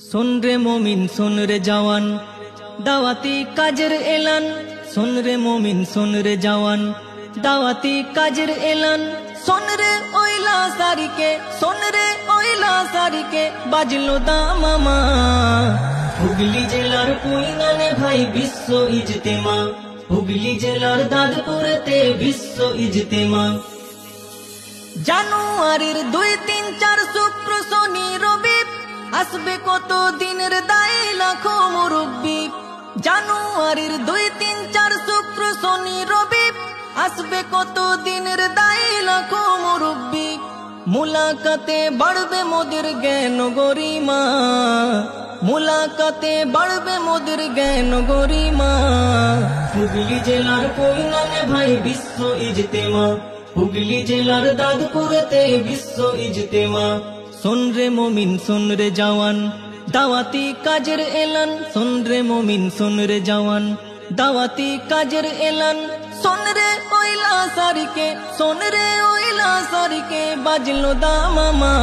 सुन रे मोमिन सुन रे जवान दावती काजर एलान। सुन रे मोमिन सुन रे जवान दावती काजर एलान। सुन रे ओइला सारिके सुन रे ओइला सारिके बाजलो दामामा। हुगली জেলার পুইনানে ভাই বিশ্ব ইজতেমা। হুগলি জেলার দাদপুরেতে বিশ্ব ইজতেমা। জানুয়ারির 2, 3, 4 শুক্র শনি রবি আসবে কত দিনের দায় লাখো মুরব্বি। জানুয়ারির 2, 3, 4 শুক্র শনি রবি আসবে কত দিনের দায় লাখো মুরব্বি। মুলাকাতে বাড়বে মোদের জ্ঞান গরিমা। মুলাকাতে বাড়বে মোদের জ্ঞান গরিমা। হুগলি জেলার পুইনানে ভাই বিশ্ব ইজতেমা। হুগলি জেলার দাদপুরেতে বিশ্ব ইজতেমা। सुन रे मोमिन सुन रे जवान दावती काजर एलान। सुन रे मोमिन सुन रे जवान दावती काजर एलान। सुन रे ओइला सारिके सुन रे ओइला सारिके बाजलो दामामा।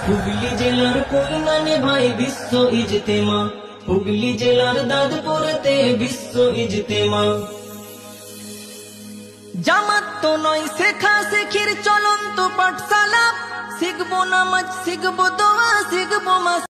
হুগলি জেলার পুইনানে ভাই বিশ্ব ইজতেমা। হুগলি জেলার দাদপুরেতে বিশ্ব ইজতেমা। জামাত তো নয় শেখা শেখির চলন্ত পাঠশালা। শিখবো নামাজ শিখবো দোয়া শিখবো মাস।